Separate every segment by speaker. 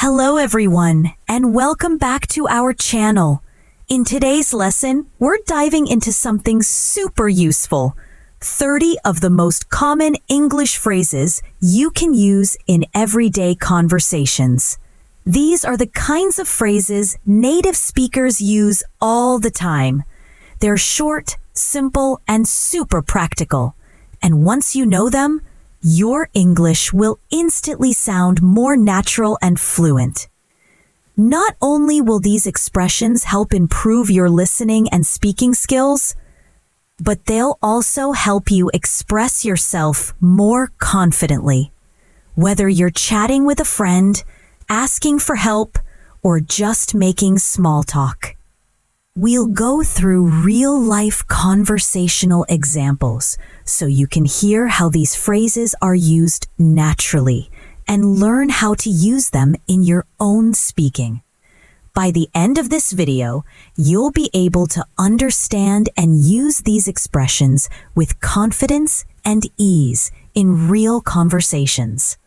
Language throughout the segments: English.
Speaker 1: Hello everyone, and welcome back to our channel. In today's lesson, we're diving into something super useful. 30 of the most common English phrases you can use in everyday conversations. These are the kinds of phrases native speakers use all the time. They're short, simple, and super practical. And once you know them, your English will instantly sound more natural and fluent. Not only will these expressions help improve your listening and speaking skills, but they'll also help you express yourself more confidently. Whether you're chatting with a friend, asking for help, or just making small talk. We'll go through real-life conversational examples so you can hear how these phrases are used naturally and learn how to use them in your own speaking. By the end of this video, you'll be able to understand and use these expressions with confidence and ease in real conversations.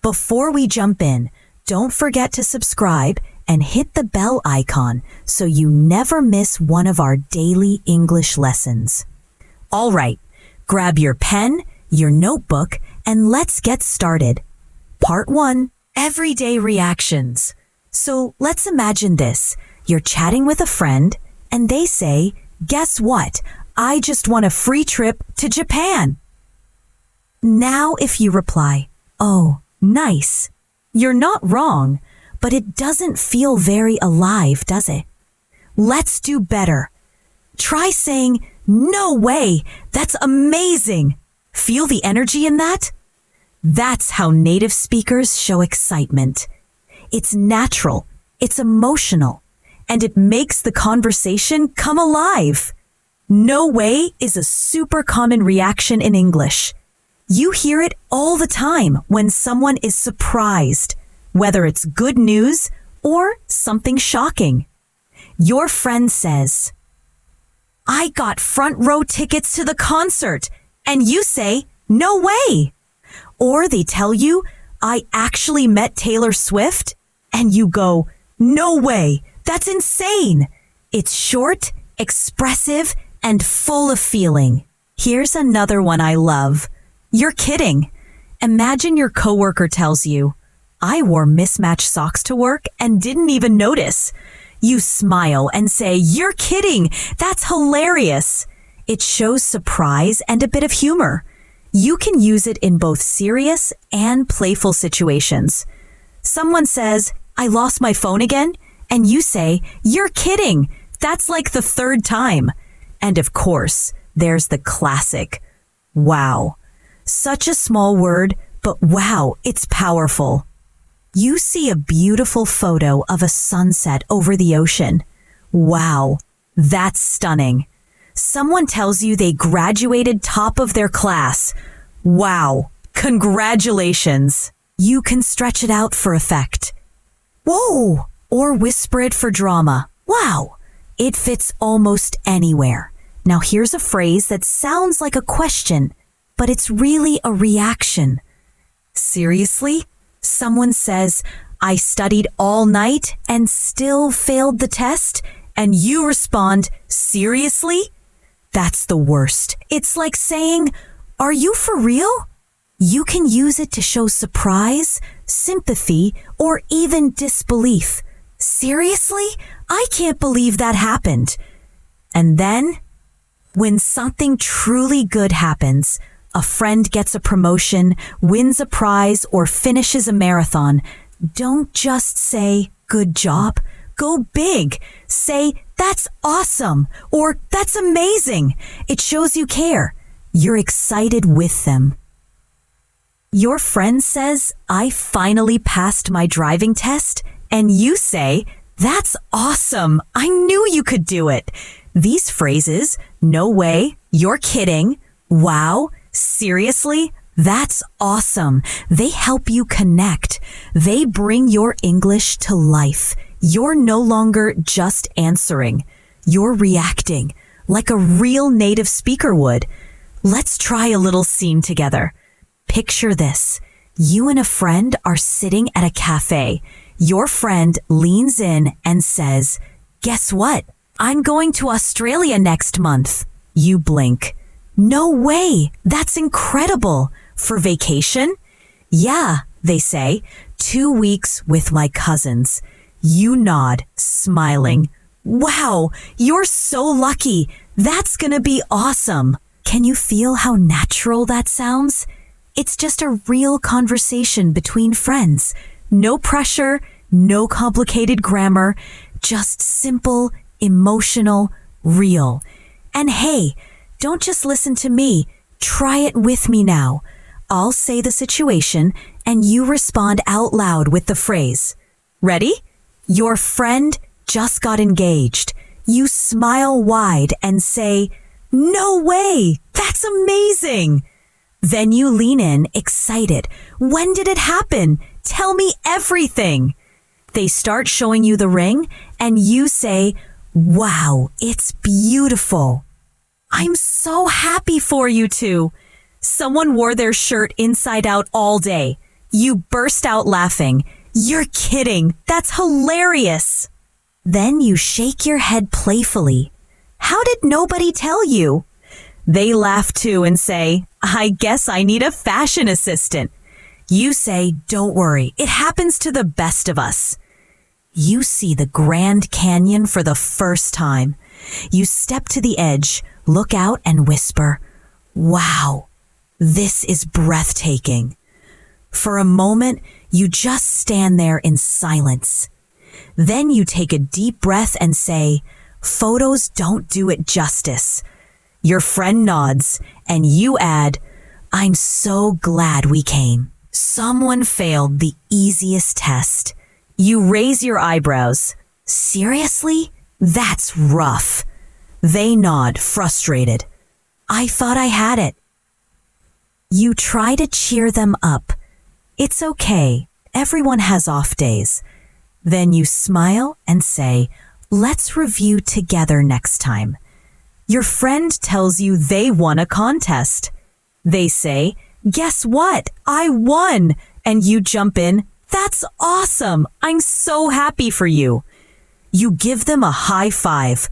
Speaker 1: Before we jump in, don't forget to subscribe and hit the bell icon so you never miss one of our daily English lessons. All right, grab your pen, your notebook, and let's get started. Part 1, Everyday Reactions. So let's imagine this. You're chatting with a friend, and they say, "Guess what? I just won a free trip to Japan." Now if you reply, "Oh, nice," you're not wrong, but it doesn't feel very alive, does it? Let's do better. Try saying, "No way, that's amazing." Feel the energy in that? That's how native speakers show excitement. It's natural, it's emotional, and it makes the conversation come alive. No way is a super common reaction in English. You hear it all the time when someone is surprised, whether it's good news or something shocking. Your friend says, "I got front row tickets to the concert," and you say, "No way." Or they tell you, "I actually met Taylor Swift," and you go, "No way, that's insane." It's short, expressive, and full of feeling. Here's another one I love. "You're kidding." Imagine your coworker tells you, "I wore mismatched socks to work and didn't even notice." You smile and say, "You're kidding. That's hilarious." It shows surprise and a bit of humor. You can use it in both serious and playful situations. Someone says, "I lost my phone again," and you say, "You're kidding. That's like the third time." And of course, there's the classic, "Wow." Such a small word, but wow, it's powerful. You see a beautiful photo of a sunset over the ocean. Wow, that's stunning. Someone tells you they graduated top of their class. Wow, congratulations. You can stretch it out for effect. Whoa, or whisper it for drama. Wow, it fits almost anywhere. Now here's a phrase that sounds like a question, but it's really a reaction. Seriously? Someone says, "I studied all night and still failed the test," and you respond, "Seriously?" That's the worst. It's like saying, "Are you for real?" You can use it to show surprise, sympathy, or even disbelief. "Seriously? I can't believe that happened." And then, when something truly good happens, a friend gets a promotion, wins a prize, or finishes a marathon, don't just say, "Good job." Go big. Say, "That's awesome," or "That's amazing." It shows you care. You're excited with them. Your friend says, "I finally passed my driving test," and you say, "That's awesome. I knew you could do it." These phrases, "No way," "You're kidding," "Wow," "Seriously," "That's awesome," they help you connect. They bring your English to life. You're no longer just answering. You're reacting like a real native speaker would. Let's try a little scene together. Picture this. You and a friend are sitting at a cafe. Your friend leans in and says, "Guess what? I'm going to Australia next month." You blink. "No way! That's incredible! For vacation?" "Yeah," they say, "2 weeks with my cousins." You nod, smiling. "Wow, you're so lucky. That's gonna be awesome." Can you feel how natural that sounds? It's just a real conversation between friends. No pressure, no complicated grammar, just simple, emotional, real. And hey, don't just listen to me. Try it with me now. I'll say the situation and you respond out loud with the phrase. Ready? Your friend just got engaged. You smile wide and say, "No way! That's amazing!" Then you lean in, excited. "When did it happen? Tell me everything." They start showing you the ring and you say, "Wow, it's beautiful. I'm so happy for you two." Someone wore their shirt inside out all day. You burst out laughing. "You're kidding. That's hilarious." Then you shake your head playfully. "How did nobody tell you?" They laugh too and say, "I guess I need a fashion assistant." You say, "Don't worry. It happens to the best of us." You see the Grand Canyon for the first time. You step to the edge, look out and whisper, "Wow, this is breathtaking." For a moment, you just stand there in silence. Then you take a deep breath and say, "Photos don't do it justice." Your friend nods and you add, "I'm so glad we came." Someone failed the easiest test. You raise your eyebrows. "Seriously? That's rough." They nod, frustrated. "I thought I had it." You try to cheer them up. "It's okay. Everyone has off days." Then you smile and say, "Let's review together next time." Your friend tells you they won a contest. They say, "Guess what? I won." And you jump in, "That's awesome. I'm so happy for you." You give them a high five.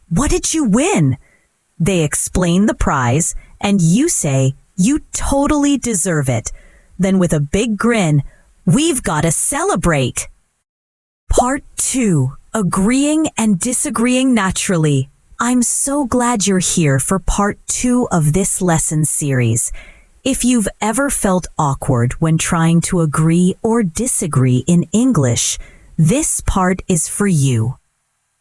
Speaker 1: "What did you win?" They explain the prize and you say, "You totally deserve it." Then with a big grin, "We've got to celebrate." Part 2. Agreeing and disagreeing naturally. I'm so glad you're here for part 2 of this lesson series. If you've ever felt awkward when trying to agree or disagree in English, this part is for you.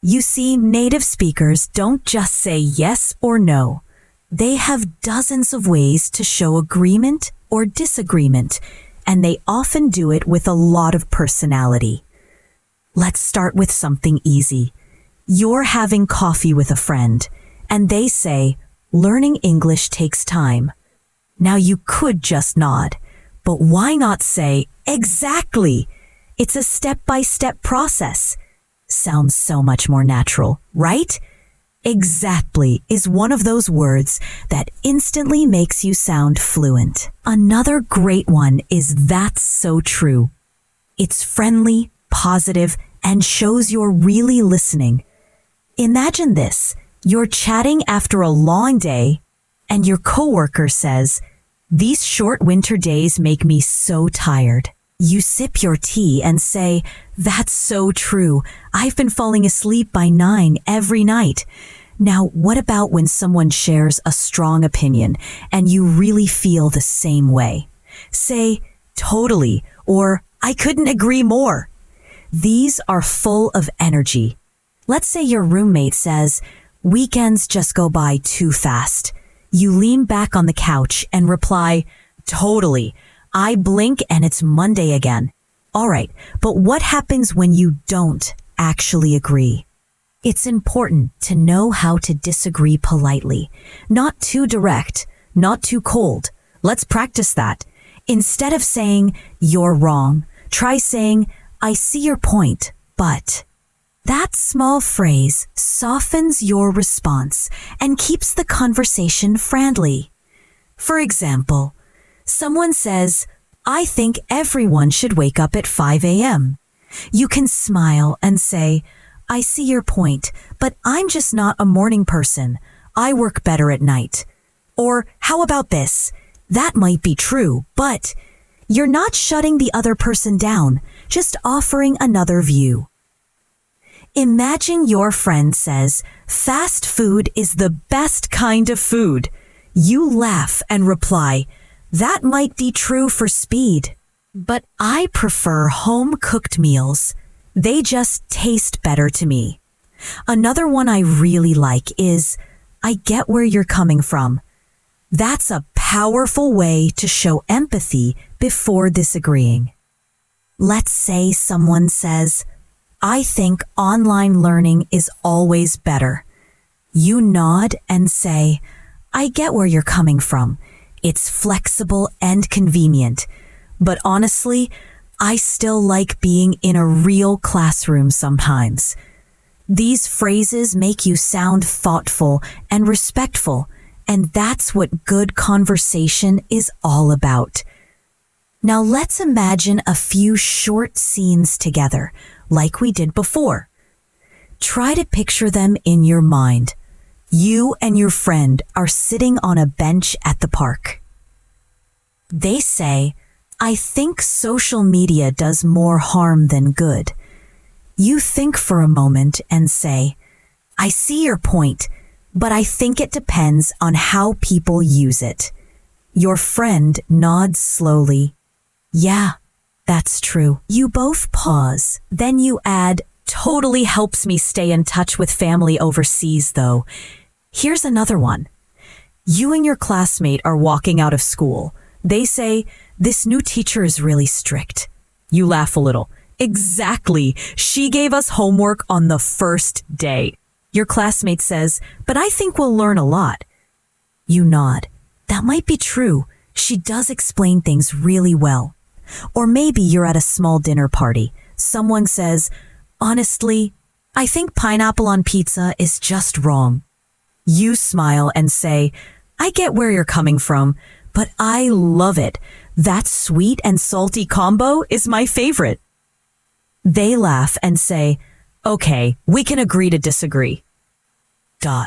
Speaker 1: You see, native speakers don't just say yes or no. They have dozens of ways to show agreement or disagreement, and they often do it with a lot of personality. Let's start with something easy. You're having coffee with a friend, and they say, "Learning English takes time." Now you could just nod, but why not say, "Exactly! It's a step-by-step process." Sounds so much more natural, right? Exactly is one of those words that instantly makes you sound fluent. Another great one is "That's so true." It's friendly, positive, and shows you're really listening. Imagine this. You're chatting after a long day, and your coworker says, "These short winter days make me so tired." You sip your tea and say, "That's so true. I've been falling asleep by 9 every night." Now, what about when someone shares a strong opinion and you really feel the same way? Say, "Totally," or "I couldn't agree more." These are full of energy. Let's say your roommate says, "Weekends just go by too fast." You lean back on the couch and reply, "Totally. I blink and it's Monday again." All right, but what happens when you don't actually agree? It's important to know how to disagree politely. Not too direct, not too cold. Let's practice that. Instead of saying, "You're wrong," try saying, "I see your point, but..." That small phrase softens your response and keeps the conversation friendly. For example, someone says, "I think everyone should wake up at 5 a.m." You can smile and say, I see your point, but I'm just not a morning person. I work better at night. Or how about this? That might be true, but you're not shutting the other person down, just offering another view. Imagine your friend says, fast food is the best kind of food. You laugh and reply, that might be true for speed, but I prefer home-cooked meals. They just taste better to me. Another one I really like is, I get where you're coming from. That's a powerful way to show empathy before disagreeing. Let's say someone says, I think online learning is always better. You nod and say, I get where you're coming from. It's flexible and convenient. But honestly, I still like being in a real classroom sometimes. These phrases make you sound thoughtful and respectful, and that's what good conversation is all about. Now let's imagine a few short scenes together, like we did before. Try to picture them in your mind. You and your friend are sitting on a bench at the park. They say, I think social media does more harm than good. You think for a moment and say, I see your point, but I think it depends on how people use it. Your friend nods slowly. Yeah, that's true. You both pause. Then you add, totally helps me stay in touch with family overseas though. Here's another one. You and your classmate are walking out of school. They say, this new teacher is really strict. You laugh a little. Exactly. She gave us homework on the first day. Your classmate says, but I think we'll learn a lot. You nod. That might be true. She does explain things really well. Or maybe you're at a small dinner party. Someone says, honestly, I think pineapple on pizza is just wrong. You smile and say, I get where you're coming from, but I love it. That sweet and salty combo is my favorite. They laugh and say, okay, we can agree to disagree.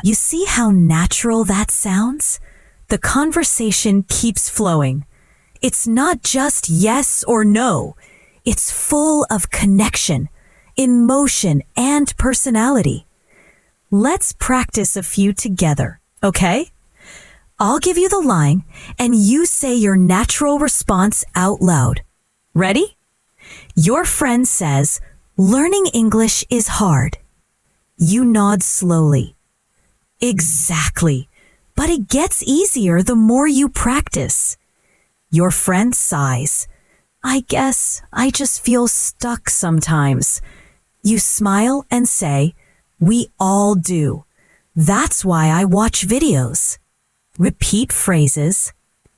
Speaker 1: You see how natural that sounds? The conversation keeps flowing. It's not just yes or no. It's full of connection, emotion, and personality. Let's practice a few together, okay? I'll give you the line, and you say your natural response out loud. Ready? Your friend says, learning English is hard. You nod slowly. Exactly. But it gets easier the more you practice. Your friend sighs. I guess I just feel stuck sometimes. You smile and say, we all do. That's why I watch videos. Repeat phrases.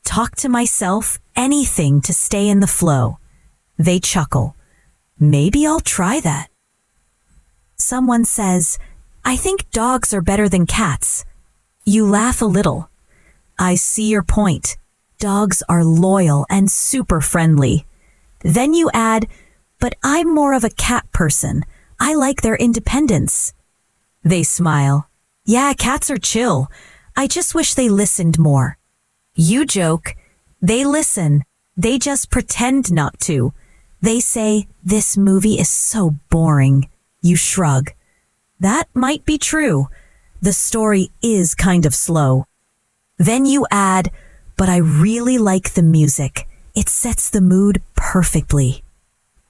Speaker 1: Talk to myself, anything to stay in the flow. They chuckle. Maybe I'll try that. Someone says, I think dogs are better than cats. You laugh a little. I see your point. Dogs are loyal and super friendly. Then you add, but I'm more of a cat person. I like their independence. They smile. Yeah, cats are chill. I just wish they listened more. You joke. They listen. They just pretend not to. They say, this movie is so boring. You shrug. That might be true. The story is kind of slow. Then you add, but I really like the music. It sets the mood perfectly.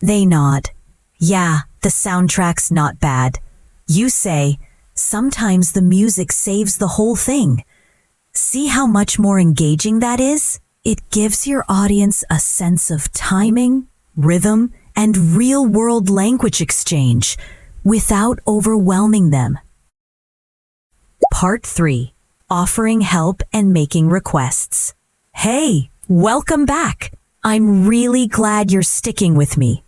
Speaker 1: They nod. Yeah, the soundtrack's not bad. You say, sometimes the music saves the whole thing. See how much more engaging that is? It gives your audience a sense of timing, rhythm, and real-world language exchange without overwhelming them. Part 3. Offering help and making requests. Hey, welcome back. I'm really glad you're sticking with me.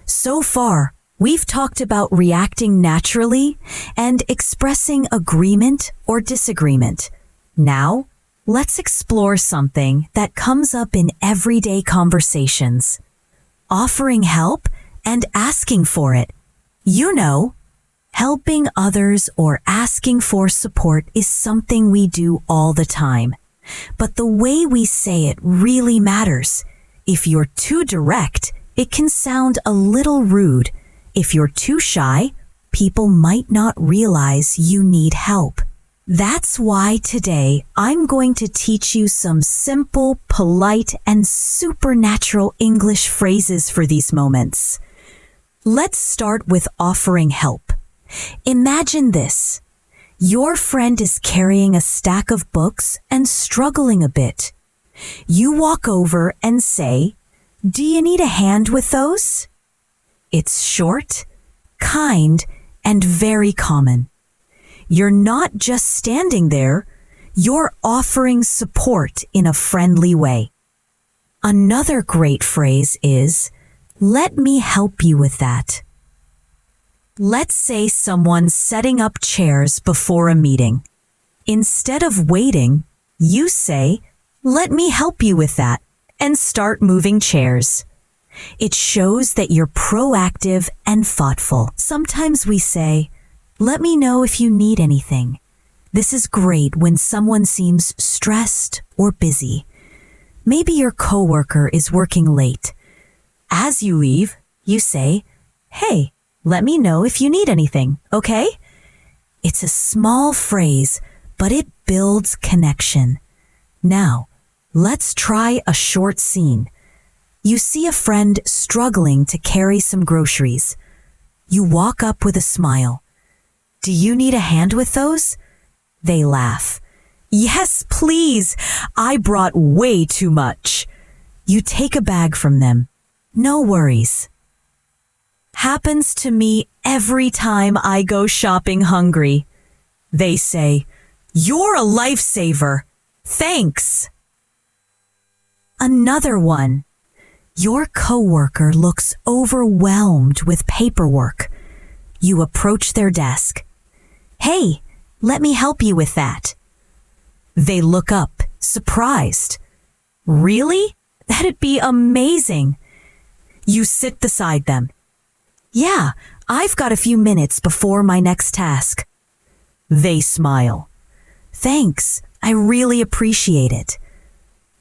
Speaker 1: So far, we've talked about reacting naturally and expressing agreement or disagreement. Now, let's explore something that comes up in everyday conversations. Offering help and asking for it. You know, helping others or asking for support is something we do all the time. But the way we say it really matters. If you're too direct, it can sound a little rude. If you're too shy, people might not realize you need help. That's why today I'm going to teach you some simple, polite, and supernatural English phrases for these moments. Let's start with offering help. Imagine this. Your friend is carrying a stack of books and struggling a bit. You walk over and say, "Do you need a hand with those?" It's short, kind, and very common. You're not just standing there, you're offering support in a friendly way. Another great phrase is, "Let me help you with that." Let's say someone's setting up chairs before a meeting. Instead of waiting, you say, "Let me help you with that," and start moving chairs. It shows that you're proactive and thoughtful. Sometimes we say, "Let me know if you need anything." This is great when someone seems stressed or busy. Maybe your coworker is working late. As you leave, you say, "Hey, let me know if you need anything, okay?" It's a small phrase, but it builds connection. Now, let's try a short scene. You see a friend struggling to carry some groceries. You walk up with a smile. "Do you need a hand with those?" They laugh. "Yes, please. I brought way too much." You take a bag from them. "No worries." Happens to me every time I go shopping hungry. They say, "You're a lifesaver. Thanks." Another one. Your coworker looks overwhelmed with paperwork. You approach their desk. "Hey, let me help you with that." They look up, surprised. "Really? That'd be amazing." You sit beside them. "Yeah, I've got a few minutes before my next task." They smile. "Thanks, I really appreciate it."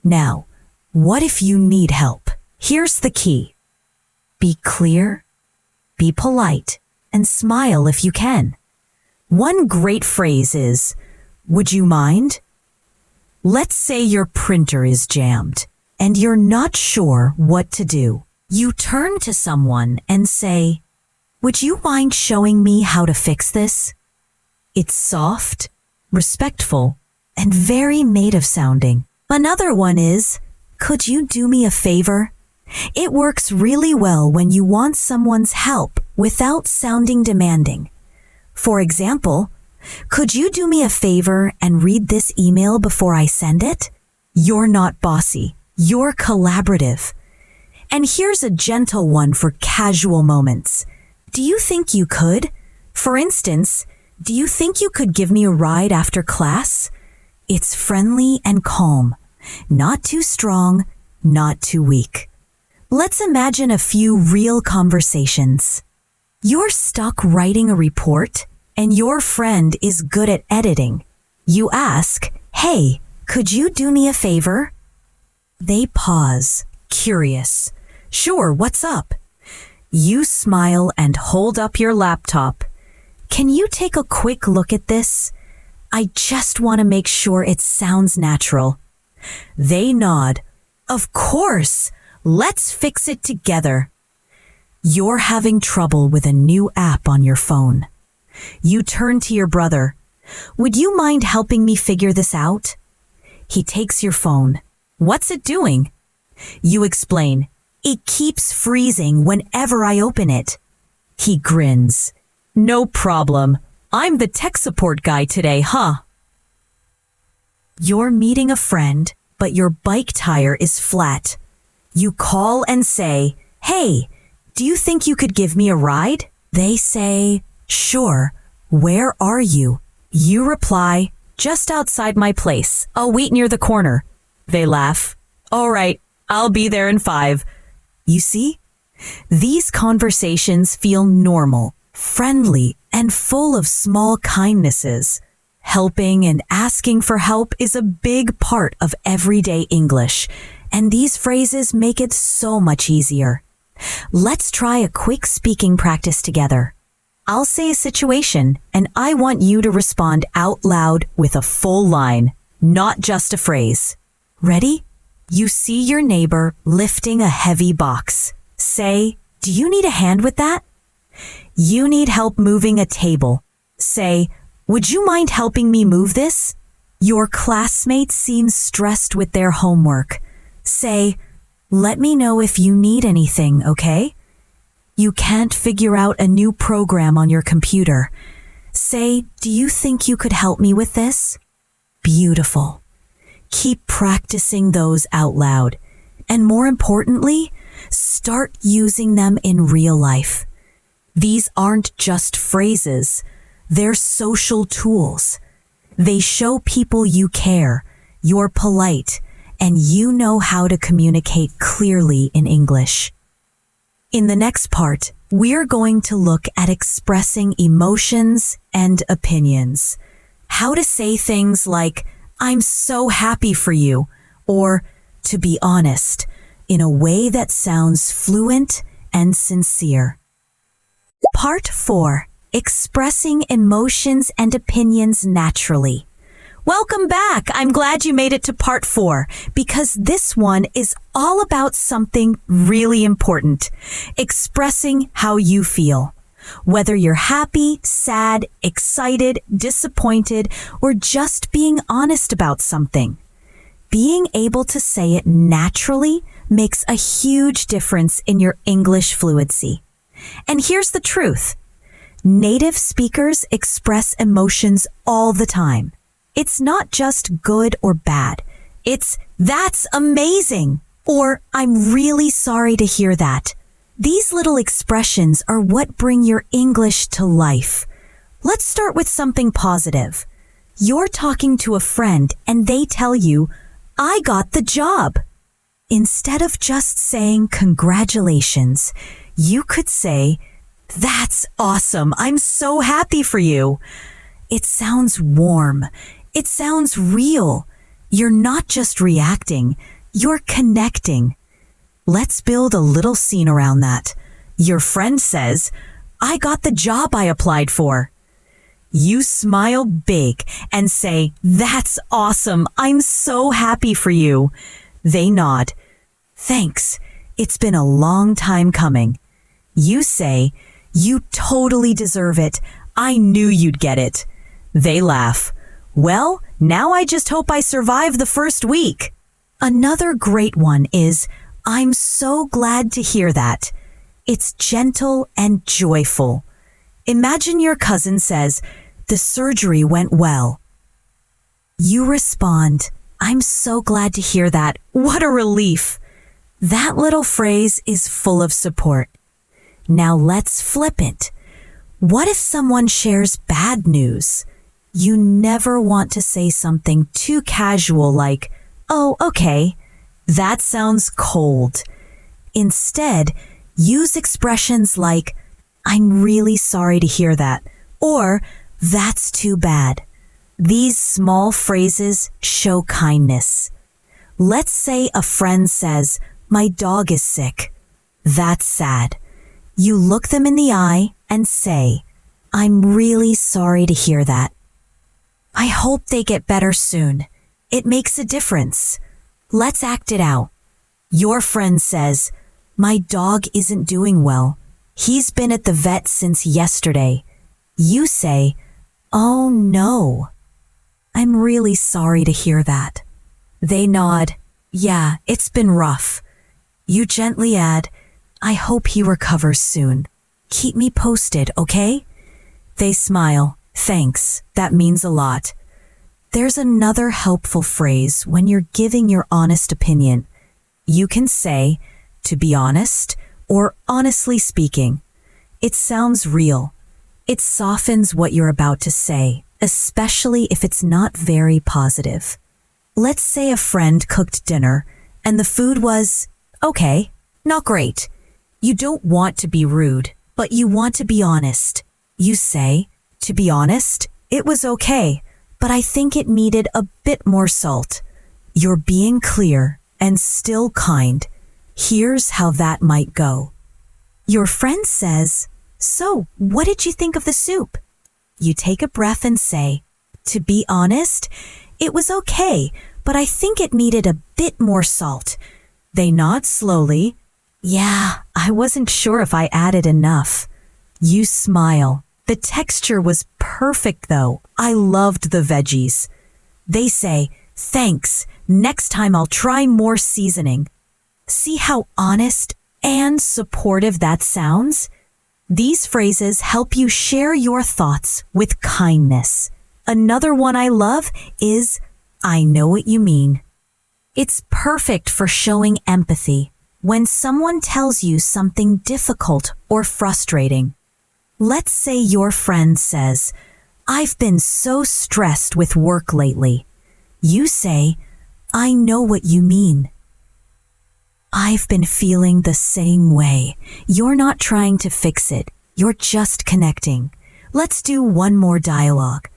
Speaker 1: Now, what if you need help? Here's the key. Be clear, be polite, and smile if you can. One great phrase is, "Would you mind?" Let's say your printer is jammed and you're not sure what to do. You turn to someone and say, "Would you mind showing me how to fix this?" It's soft, respectful, and very native sounding. Another one is, "Could you do me a favor?" It works really well when you want someone's help without sounding demanding. For example, "Could you do me a favor and read this email before I send it?" You're not bossy, you're collaborative. And here's a gentle one for casual moments. "Do you think you could?" For instance, "Do you think you could give me a ride after class?" It's friendly and calm, not too strong, not too weak. Let's imagine a few real conversations. You're stuck writing a report and your friend is good at editing. You ask, "Hey, could you do me a favor?" They pause, curious. "Sure, what's up?" You smile and hold up your laptop. "Can you take a quick look at this? I just want to make sure it sounds natural." They nod. "Of course, let's fix it together." You're having trouble with a new app on your phone. You turn to your brother. "Would you mind helping me figure this out?" He takes your phone. "What's it doing?" You explain. "It keeps freezing whenever I open it." He grins. "No problem. I'm the tech support guy today, huh?" You're meeting a friend, but your bike tire is flat. You call and say, "Hey, do you think you could give me a ride?" They say, "Sure. Where are you?" You reply, "Just outside my place. I'll wait near the corner." They laugh. "All right, I'll be there in 5. You see? These conversations feel normal, friendly, and full of small kindnesses. Helping and asking for help is a big part of everyday English, and these phrases make it so much easier. Let's try a quick speaking practice together. I'll say a situation, and I want you to respond out loud with a full line, not just a phrase. Ready? You see your neighbor lifting a heavy box. Say, "Do you need a hand with that?" You need help moving a table. Say, "Would you mind helping me move this?" Your classmate seems stressed with their homework. Say, "Let me know if you need anything, okay?" You can't figure out a new program on your computer. Say, "Do you think you could help me with this?" Beautiful. Keep practicing those out loud. And more importantly, start using them in real life. These aren't just phrases. They're social tools. They show people you care, you're polite, and you know how to communicate clearly in English. In the next part, we're going to look at expressing emotions and opinions. How to say things like, "I'm so happy for you," or "to be honest," in a way that sounds fluent and sincere. Part 4. Expressing emotions and opinions naturally. Welcome back! I'm glad you made it to part 4 because this one is all about something really important. Expressing how you feel. Whether you're happy, sad, excited, disappointed, or just being honest about something. Being able to say it naturally makes a huge difference in your English fluency. And here's the truth. Native speakers express emotions all the time. It's not just good or bad. It's, "That's amazing," or "I'm really sorry to hear that." These little expressions are what bring your English to life. Let's start with something positive. You're talking to a friend and they tell you, "I got the job." Instead of just saying congratulations, you could say, "That's awesome. I'm so happy for you." It sounds warm. It sounds real. You're not just reacting, you're connecting. Let's build a little scene around that. Your friend says, "I got the job I applied for." You smile big and say, "That's awesome. I'm so happy for you." They nod. "Thanks. It's been a long time coming." You say, "You totally deserve it. I knew you'd get it." They laugh. "Well, now I just hope I survive the first week." Another great one is, "I'm so glad to hear that." It's gentle and joyful. Imagine your cousin says, "The surgery went well." You respond, "I'm so glad to hear that. What a relief." That little phrase is full of support. Now let's flip it. What if someone shares bad news? You never want to say something too casual like, "Oh, okay." That sounds cold. Instead, use expressions like, "I'm really sorry to hear that," or "That's too bad." These small phrases show kindness. Let's say a friend says, "My dog is sick." That's sad. You look them in the eye and say, "I'm really sorry to hear that. I hope they get better soon." It makes a difference. Let's act it out. Your friend says, "My dog isn't doing well. He's been at the vet since yesterday." You say, "Oh no. I'm really sorry to hear that." They nod, "Yeah, it's been rough." You gently add, "I hope he recovers soon. Keep me posted, okay?" They smile, "Thanks, that means a lot." There's another helpful phrase when you're giving your honest opinion. You can say, "To be honest," or "honestly speaking." It sounds real. It softens what you're about to say, especially if it's not very positive. Let's say a friend cooked dinner and the food was, okay, not great. You don't want to be rude, but you want to be honest. You say, to be honest, it was okay, but I think it needed a bit more salt. You're being clear and still kind. Here's how that might go. Your friend says, "So, what did you think of the soup?" You take a breath and say, "To be honest, it was okay, but I think it needed a bit more salt." They nod slowly. "Yeah, I wasn't sure if I added enough." You smile. "The texture was perfect though. I loved the veggies." They say, "Thanks. Next time I'll try more seasoning." See how honest and supportive that sounds? These phrases help you share your thoughts with kindness. Another one I love is, "I know what you mean." It's perfect for showing empathy when someone tells you something difficult or frustrating. Let's say your friend says, "I've been so stressed with work lately." You say, "I know what you mean." "I've been feeling the same way." You're not trying to fix it. You're just connecting. Let's do one more dialogue.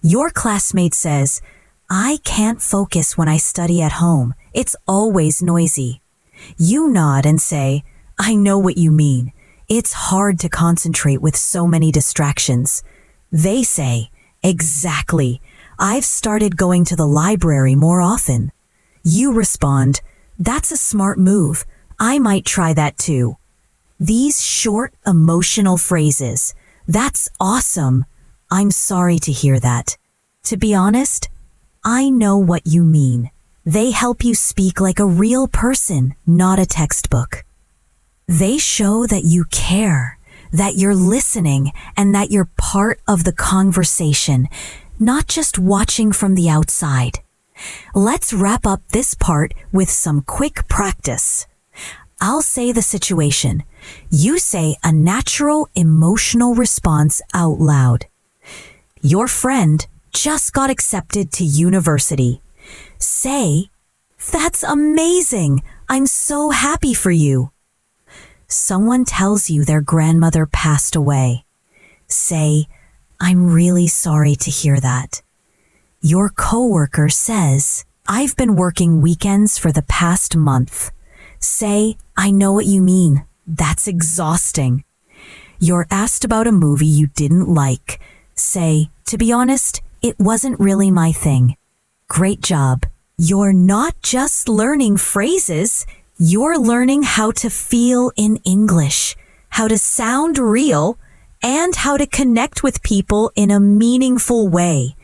Speaker 1: Your classmate says, "I can't focus when I study at home. It's always noisy." You nod and say, "I know what you mean. It's hard to concentrate with so many distractions." They say, "Exactly. I've started going to the library more often." You respond, "That's a smart move. I might try that too." These short, emotional phrases, "That's awesome. I'm sorry to hear that. To be honest, I know what you mean." They help you speak like a real person, not a textbook. They show that you care, that you're listening, and that you're part of the conversation, not just watching from the outside. Let's wrap up this part with some quick practice. I'll say the situation. You say a natural emotional response out loud. Your friend just got accepted to university. Say, "That's amazing. I'm so happy for you." Someone tells you their grandmother passed away. Say, "I'm really sorry to hear that." Your coworker says, "I've been working weekends for the past month." Say, "I know what you mean. That's exhausting." You're asked about a movie you didn't like. Say, "To be honest, it wasn't really my thing." Great job. You're not just learning phrases, you're learning how to feel in English, how to sound real, and how to connect with people in a meaningful way.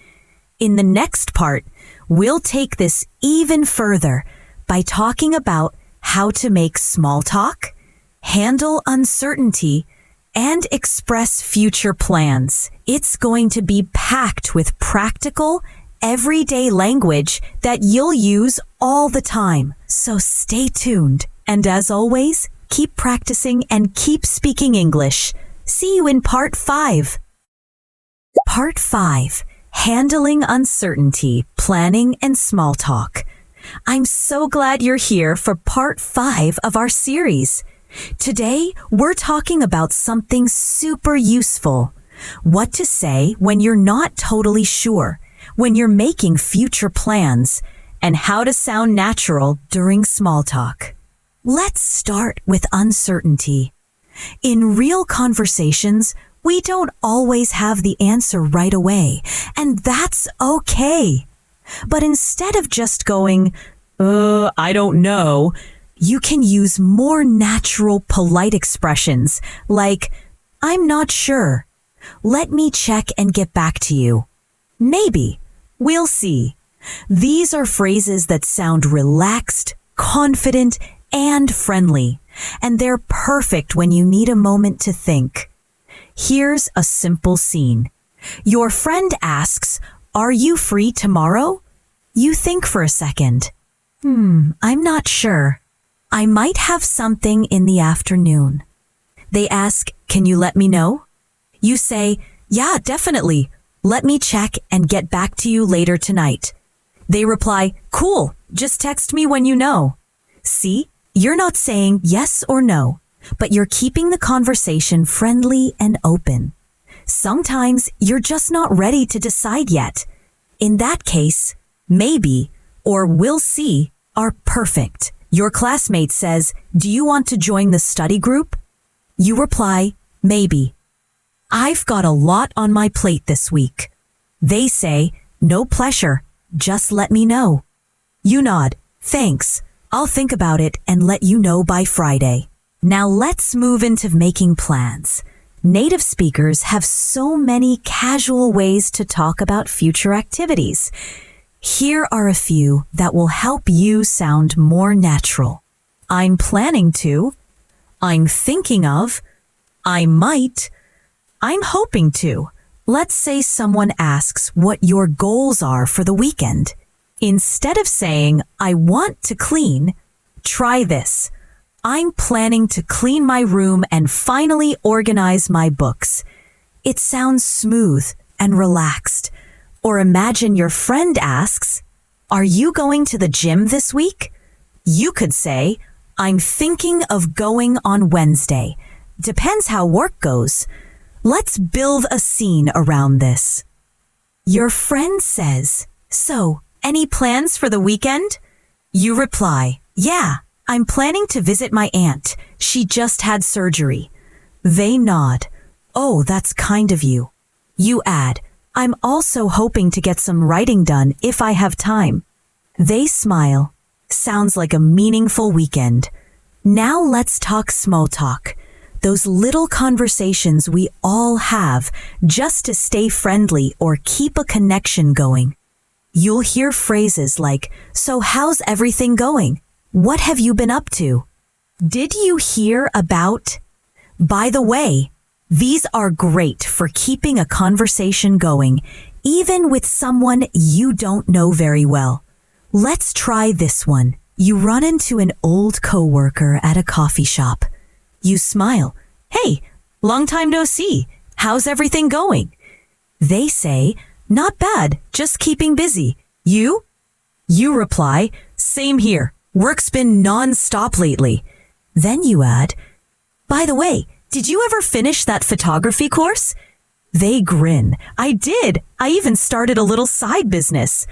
Speaker 1: In the next part, we'll take this even further by talking about how to make small talk, handle uncertainty, and express future plans. It's going to be packed with practical, everyday language that you'll use all the time. So stay tuned. And as always, keep practicing and keep speaking English. See you in Part 5. Part 5. Handling Uncertainty, Planning and Small Talk. I'm so glad you're here for Part 5 of our series. Today, we're talking about something super useful. What to say when you're not totally sure, when you're making future plans, and how to sound natural during small talk. Let's start with uncertainty. In real conversations, we don't always have the answer right away, and that's okay. But instead of just going, I don't know, you can use more natural, polite expressions like, "I'm not sure. Let me check and get back to you. Maybe. We'll see." These are phrases that sound relaxed, confident, and friendly, and they're perfect when you need a moment to think. Here's a simple scene. Your friend asks, "Are you free tomorrow?" You think for a second. I'm not sure. I might have something in the afternoon." They ask, "Can you let me know?" You say, "Yeah, definitely. Let me check and get back to you later tonight." They reply, "Cool, just text me when you know." See, you're not saying yes or no. but you're keeping the conversation friendly and open. Sometimes you're just not ready to decide yet. In that case, maybe or we'll see are perfect. Your classmate says, "Do you want to join the study group?" You reply, "Maybe. I've got a lot on my plate this week." They say, "No pressure, just let me know." You nod, "Thanks, I'll think about it and let you know by Friday." Now let's move into making plans. Native speakers have so many casual ways to talk about future activities. Here are a few that will help you sound more natural. I'm planning to. I'm thinking of. I might. I'm hoping to. Let's say someone asks what your goals are for the weekend. Instead of saying, "I want to clean," try this. "I'm planning to clean my room and finally organize my books." It sounds smooth and relaxed. Or imagine your friend asks, "Are you going to the gym this week?" You could say, "I'm thinking of going on Wednesday. Depends how work goes." Let's build a scene around this. Your friend says, "So, any plans for the weekend?" You reply, "Yeah, I'm planning to visit my aunt. She just had surgery." They nod. "Oh, that's kind of you." You add, "I'm also hoping to get some writing done if I have time." They smile. Sounds like a meaningful weekend. Now let's talk small talk. Those little conversations we all have just to stay friendly or keep a connection going. You'll hear phrases like, "So how's everything going? What have you been up to? Did you hear about?" By the way, these are great for keeping a conversation going, even with someone you don't know very well. Let's try this one. You run into an old coworker at a coffee shop. You smile. "Hey, long time no see. How's everything going?" They say, "Not bad, just keeping busy. You?" You reply, "Same here. Work's been non-stop lately." Then you add, "By the way, did you ever finish that photography course?" They grin. "I did. I even started a little side business."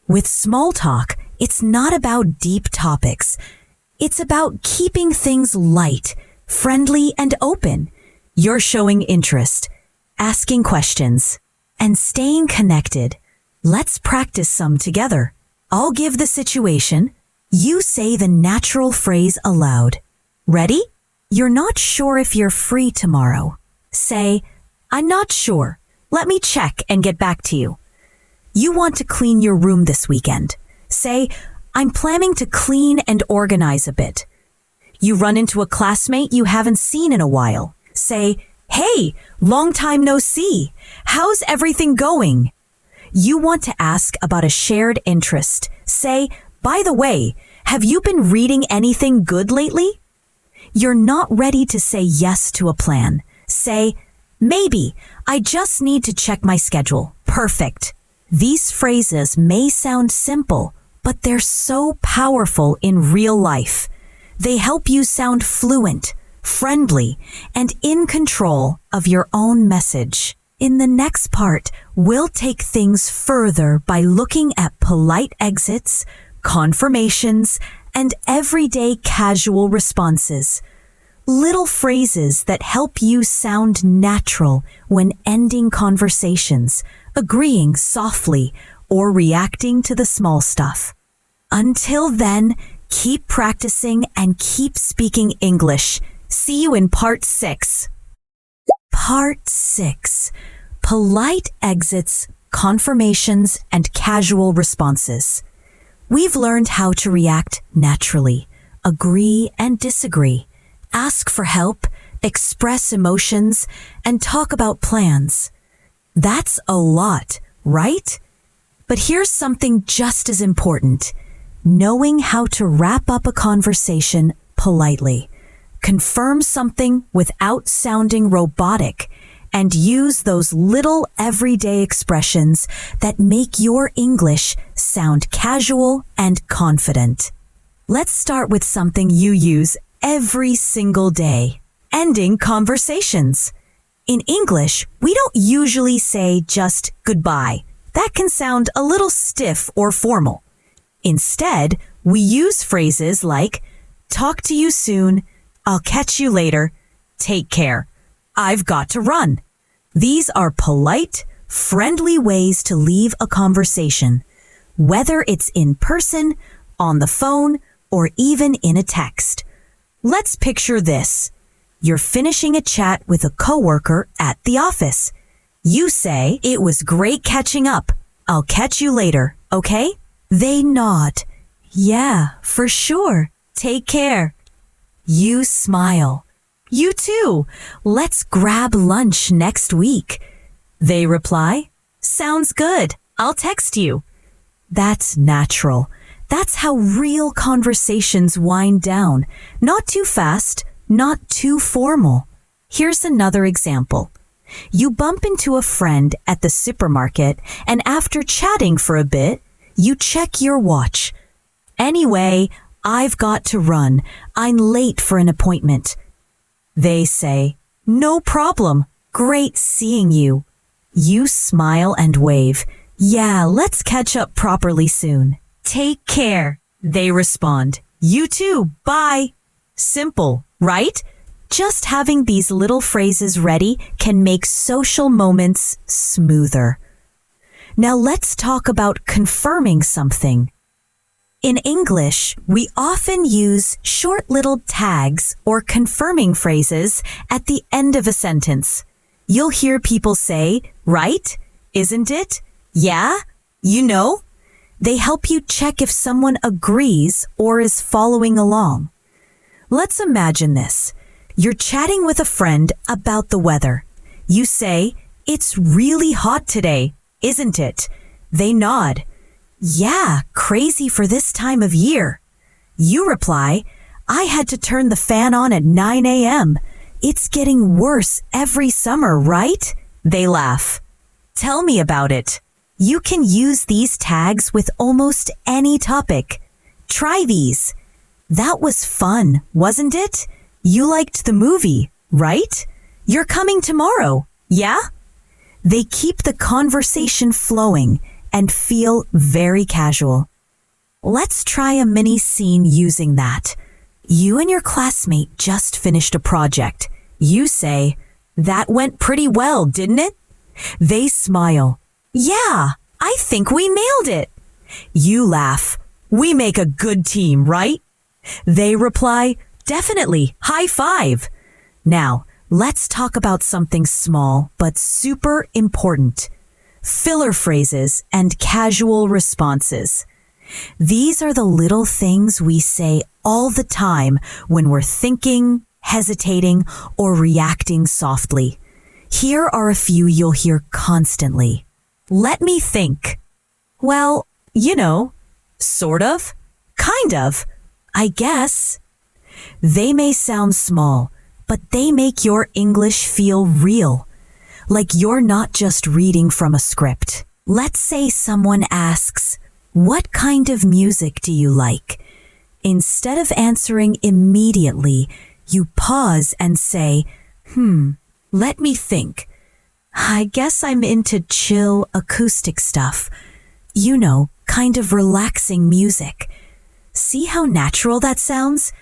Speaker 1: With small talk, it's not about deep topics. It's about keeping things light, friendly, and open. You're showing interest, asking questions, and staying connected. Let's practice some together. I'll give the situation. You say the natural phrase aloud. Ready? You're not sure if you're free tomorrow. Say, "I'm not sure. Let me check and get back to you." You want to clean your room this weekend. Say, "I'm planning to clean and organize a bit." You run into a classmate you haven't seen in a while. Say, "Hey, long time no see. How's everything going?" You want to ask about a shared interest. Say, "By the way, have you been reading anything good lately?" You're not ready to say yes to a plan. Say, "Maybe. I just need to check my schedule." Perfect. These phrases may sound simple, but they're so powerful in real life. They help you sound fluent, friendly, and in control of your own message. In the next part, we'll take things further by looking at polite exits, confirmations, and everyday casual responses. Little phrases that help you sound natural when ending conversations, agreeing softly, or reacting to the small stuff. Until then, keep practicing and keep speaking English. See you in Part 6. Part 6. Polite exits, confirmations, and casual responses. We've learned how to react naturally, agree and disagree, ask for help, express emotions, and talk about plans. That's a lot, right? But here's something just as important: knowing how to wrap up a conversation politely, confirm something without sounding robotic, and use those little everyday expressions that make your English sound casual and confident. Let's start with something you use every single day, ending conversations. In English, we don't usually say just goodbye. That can sound a little stiff or formal. Instead, we use phrases like talk to you soon, I'll catch you later, take care, I've got to run. These are polite, friendly ways to leave a conversation, whether it's in person, on the phone, or even in a text. Let's picture this. You're finishing a chat with a coworker at the office. You say, it was great catching up. I'll catch you later, okay? They nod. Yeah, for sure. Take care. You smile. You too. Let's grab lunch next week. They reply, sounds good. I'll text you. That's natural. That's how real conversations wind down. Not too fast, not too formal. Here's another example. You bump into a friend at the supermarket, and after chatting for a bit, you check your watch. Anyway, I've got to run. I'm late for an appointment. They say, no problem. Great seeing you. You smile and wave. Yeah, let's catch up properly soon. Take care. They respond. You too. Bye. Simple, right? Just having these little phrases ready can make social moments smoother. Now let's talk about confirming something. In English, we often use short little tags or confirming phrases at the end of a sentence. You'll hear people say, right? Isn't it? Yeah? You know? They help you check if someone agrees or is following along. Let's imagine this. You're chatting with a friend about the weather. You say, it's really hot today, isn't it? They nod. Yeah, crazy for this time of year. You reply, I had to turn the fan on at 9 a.m. It's getting worse every summer, right? They laugh. Tell me about it. You can use these tags with almost any topic. Try these. That was fun, wasn't it? You liked the movie, right? You're coming tomorrow, yeah? They keep the conversation flowing and feel very casual. Let's try a mini scene using that. You and your classmate just finished a project. You say, that went pretty well, didn't it? They smile. Yeah, I think we nailed it. You laugh. We make a good team, right? They reply, definitely, high five. Now, let's talk about something small but super important. Filler phrases and casual responses. These are the little things we say all the time when we're thinking, hesitating, or reacting softly. Here are a few you'll hear constantly. Let me think. Well, you know, sort of, kind of, I guess. They may sound small, but they make your English feel real, like you're not just reading from a script. Let's say someone asks, what kind of music do you like? Instead of answering immediately, you pause and say, let me think. I guess I'm into chill acoustic stuff. You know, kind of relaxing music. See how natural that sounds?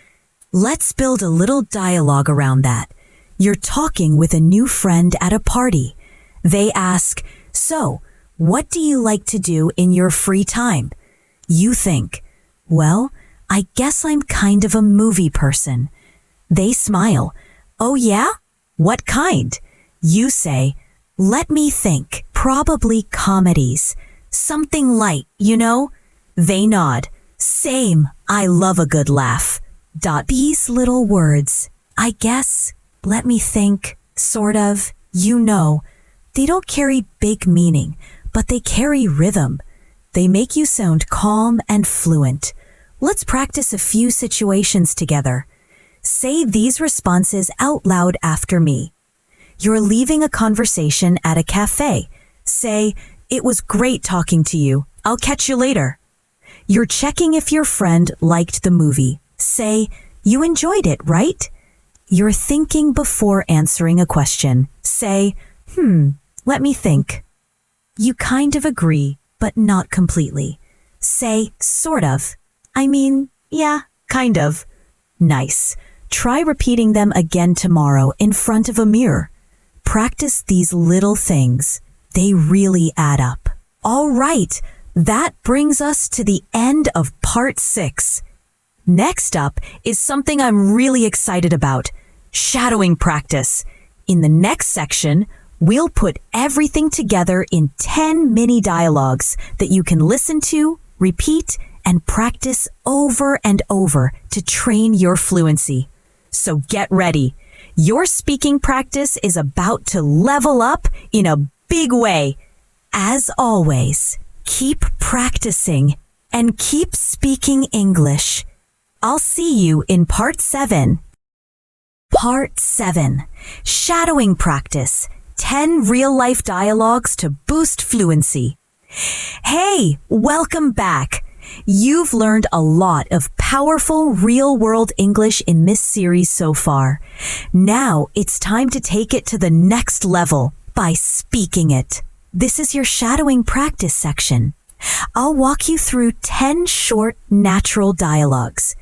Speaker 1: Let's build a little dialogue around that. You're talking with a new friend at a party. They ask, so, what do you like to do in your free time? You think, well, I guess I'm kind of a movie person. They smile. Oh yeah? What kind? You say, let me think. Probably comedies. Something light, you know? They nod. Same. I love a good laugh. These little words, I guess, let me think, sort of, you know, they don't carry big meaning, but they carry rhythm. They make you sound calm and fluent. Let's practice a few situations together. Say these responses out loud after me. You're leaving a conversation at a cafe. Say, it was great talking to you. I'll catch you later. You're checking if your friend liked the movie. Say, You enjoyed it, right? You're thinking before answering a question. Say, let me think. You kind of agree, but not completely. Say, sort of. I mean, yeah, kind of. Nice. Try repeating them again tomorrow in front of a mirror. Practice these little things. They really add up. All right, that brings us to the end of part 6. Next up is something I'm really excited about, shadowing practice. In the next section, we'll put everything together in 10 mini dialogues that you can listen to, repeat, and practice over and over to train your fluency. So get ready. Your speaking practice is about to level up in a big way. As always, keep practicing and keep speaking English. I'll see you in part 7. Part 7. Shadowing practice. 10 real-life dialogues to boost fluency. Hey, welcome back. You've learned a lot of powerful real-world English in this series so far. Now it's time to take it to the next level by speaking it. This is your shadowing practice section. I'll walk you through 10 short, natural dialogues.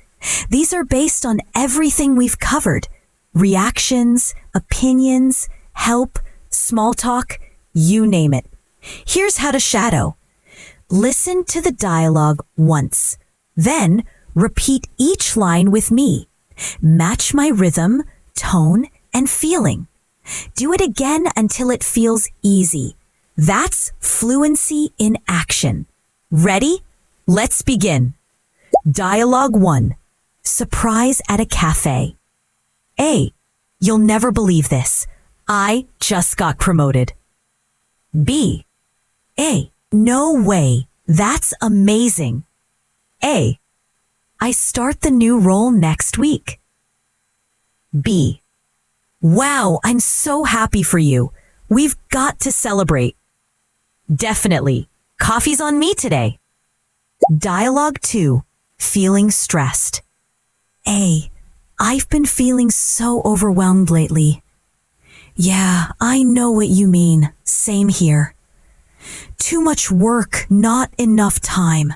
Speaker 1: These are based on everything we've covered. Reactions, opinions, help, small talk, you name it. Here's how to shadow. Listen to the dialogue once. Then repeat each line with me. Match my rhythm, tone, and feeling. Do it again until it feels easy. That's fluency in action. Ready? Let's begin. Dialogue 1. Surprise at a cafe. A. You'll never believe this. I just got promoted. B. A. No way. That's amazing. A. I start the new role next week. B. Wow, I'm so happy for you. We've got to celebrate. Definitely. Coffee's on me today. Dialogue 2. Feeling stressed. A. I've been feeling so overwhelmed lately. Yeah, I know what you mean. Same here. Too much work, not enough time.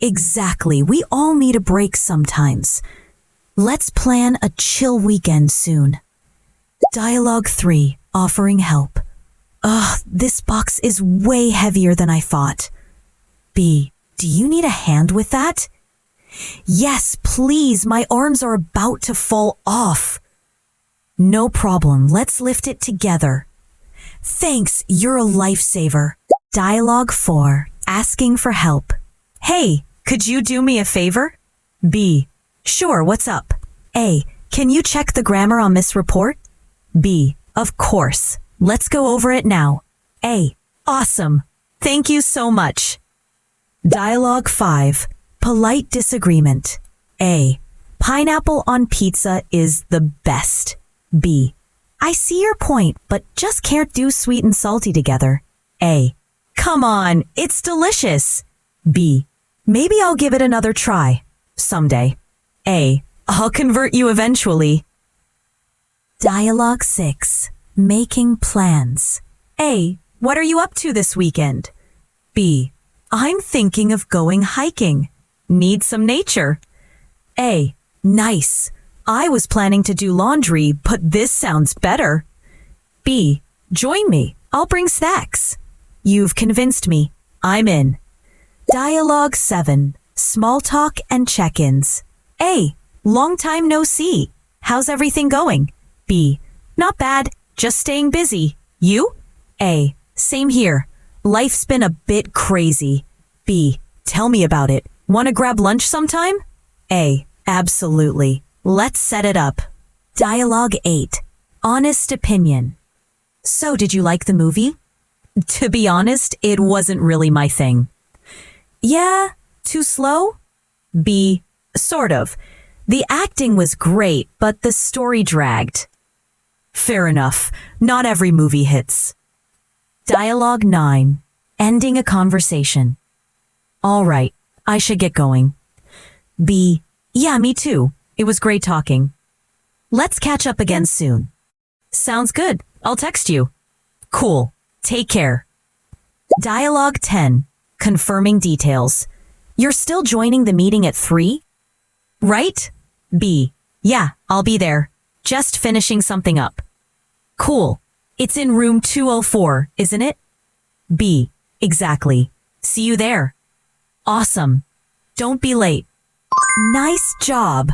Speaker 1: Exactly. We all need a break sometimes. Let's plan a chill weekend soon. Dialogue 3. Offering help. Ugh, this box is way heavier than I thought. B. Do you need a hand with that? Yes, please. My arms are about to fall off. No problem. Let's lift it together. Thanks. You're a lifesaver. Dialogue 4. Asking for help. Hey, could you do me a favor? B. Sure, what's up? A. Can you check the grammar on this report? B. Of course. Let's go over it now. A. Awesome. Thank you so much. Dialogue 5. Polite disagreement. A. Pineapple on pizza is the best. B. I see your point, but just can't do sweet and salty together. A. Come on, it's delicious. B. Maybe I'll give it another try. Someday. A. I'll convert you eventually. Dialogue 6. Making plans. A. What are you up to this weekend? B. I'm thinking of going hiking. Need some nature. A. Nice. I was planning to do laundry, but this sounds better. B. Join me. I'll bring snacks. You've convinced me. I'm in. Dialogue 7. Small talk and check-ins. A. Long time no see. How's everything going? B. Not bad. Just staying busy. You? A. Same here. Life's been a bit crazy. B. Tell me about it. Want to grab lunch sometime? A. Absolutely. Let's set it up. Dialogue 8. Honest opinion. So, did you like the movie? To be honest, it wasn't really my thing. Yeah? Too slow? B. Sort of. The acting was great, but the story dragged. Fair enough. Not every movie hits. Dialogue 9. Ending a conversation. All right. I should get going. B. Yeah, me too. It was great talking. Let's catch up again soon. Sounds good. I'll text you. Cool. Take care. Dialogue 10. Confirming details. You're still joining the meeting at 3? Right? B. Yeah, I'll be there. Just finishing something up. Cool. It's in room 204, isn't it? B. Exactly. See you there. Awesome. Don't be late. Nice job.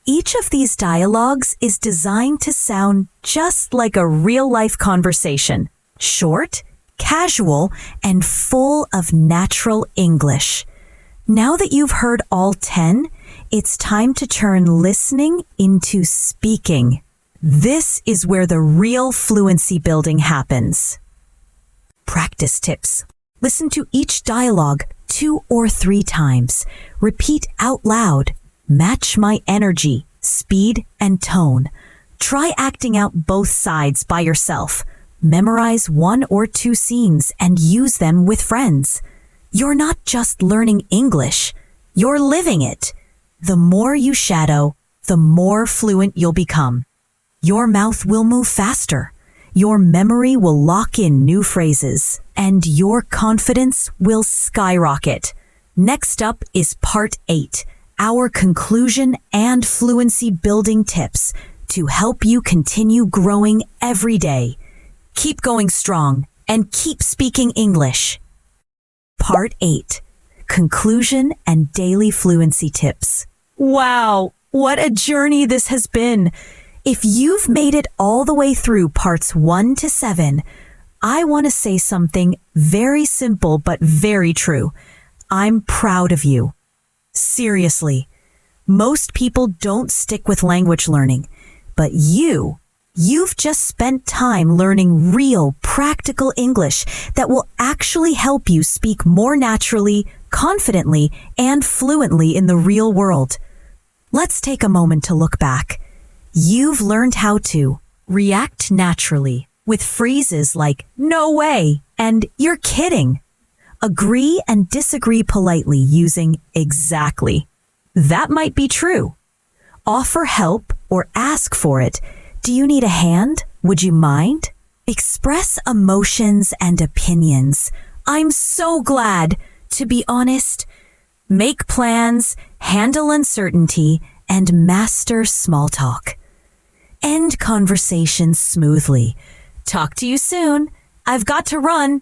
Speaker 1: Each of these dialogues is designed to sound just like a real-life conversation. Short, casual, and full of natural English. Now that you've heard all 10, it's time to turn listening into speaking. This is where the real fluency building happens. Practice tips. Listen to each dialogue 2 or 3 times. Repeat out loud. Match my energy, speed, and tone. Try acting out both sides by yourself. Memorize 1 or 2 scenes and use them with friends. You're not just learning English, you're living it. The more you shadow, the more fluent you'll become. Your mouth will move faster. Your memory will lock in new phrases, and your confidence will skyrocket. Next up is part 8, our conclusion and fluency building tips to help you continue growing every day. Keep going strong and keep speaking English. Part 8, conclusion and daily fluency tips. Wow, what a journey this has been. If you've made it all the way through parts 1 to 7, I want to say something very simple but very true. I'm proud of you. Seriously, most people don't stick with language learning, but you've just spent time learning real, practical English that will actually help you speak more naturally, confidently, and fluently in the real world. Let's take a moment to look back. You've learned how to react naturally with phrases like "no way" and "you're kidding." Agree and disagree politely using "exactly." That might be true. Offer help or ask for it. Do you need a hand? Would you mind? Express emotions and opinions. I'm so glad. To be honest, make plans, handle uncertainty, and master small talk. End conversations smoothly. Talk to you soon. I've got to run.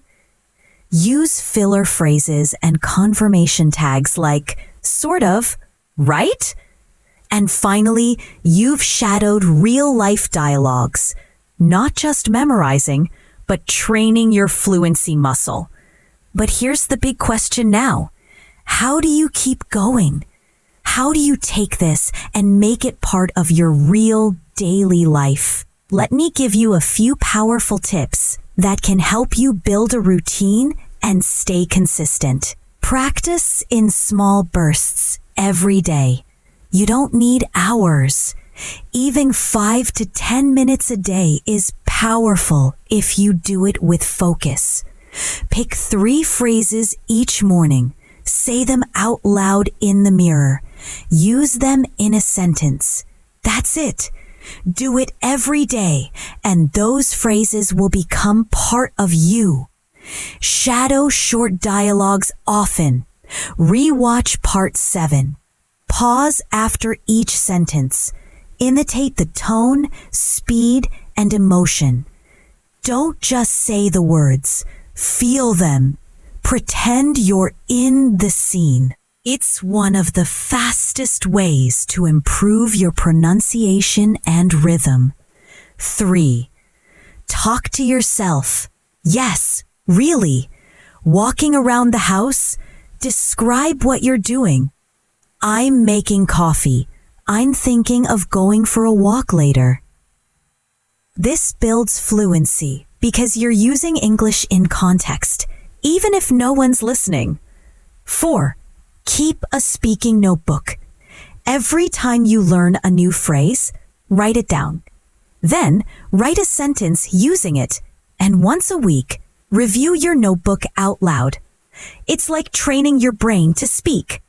Speaker 1: Use filler phrases and confirmation tags like sort of, right? And finally, you've shadowed real-life dialogues, not just memorizing, but training your fluency muscle. But here's the big question now. How do you keep going? How do you take this and make it part of your real daily life? Let me give you a few powerful tips that can help you build a routine and stay consistent. Practice in small bursts every day. You don't need hours. Even 5 to 10 minutes a day is powerful if you do it with focus. Pick 3 phrases each morning. Say them out loud in the mirror. Use them in a sentence. That's it. Do it every day, and those phrases will become part of you. Shadow short dialogues often. Rewatch part 7. Pause after each sentence. Imitate the tone, speed, and emotion. Don't just say the words. Feel them. Pretend you're in the scene. It's one of the fastest ways to improve your pronunciation and rhythm. 3. Talk to yourself. Yes, really. Walking around the house, describe what you're doing. I'm making coffee. I'm thinking of going for a walk later. This builds fluency because you're using English in context, even if no one's listening. 4. Keep a speaking notebook. Every time you learn a new phrase, write it down. Then, write a sentence using it, and once a week, review your notebook out loud. It's like training your brain to speak.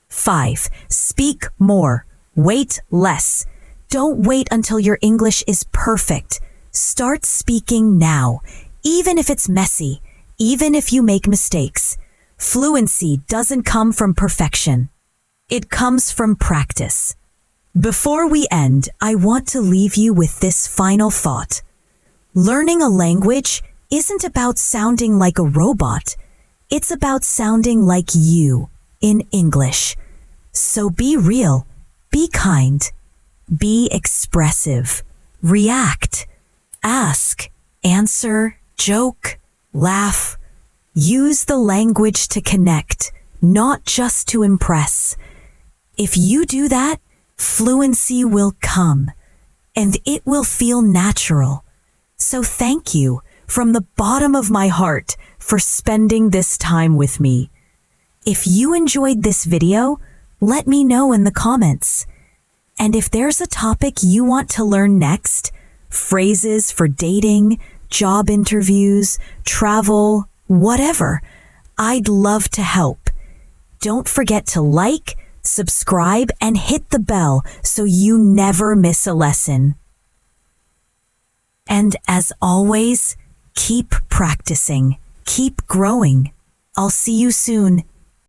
Speaker 1: 5. Speak more. Wait less. Don't wait until your English is perfect. Start speaking now, even if it's messy, even if you make mistakes. Fluency doesn't come from perfection. It comes from practice. Before we end, I want to leave you with this final thought. Learning a language isn't about sounding like a robot. It's about sounding like you in English. So be real, be kind, be expressive, react, ask, answer, joke, laugh. Use the language to connect, not just to impress. If you do that, fluency will come, and it will feel natural. So thank you from the bottom of my heart for spending this time with me. If you enjoyed this video, let me know in the comments. And if there's a topic you want to learn next, phrases for dating, job interviews, travel, whatever, I'd love to help. Don't forget to like, subscribe, and hit the bell so you never miss a lesson. And as always, keep practicing, keep growing. I'll see you soon.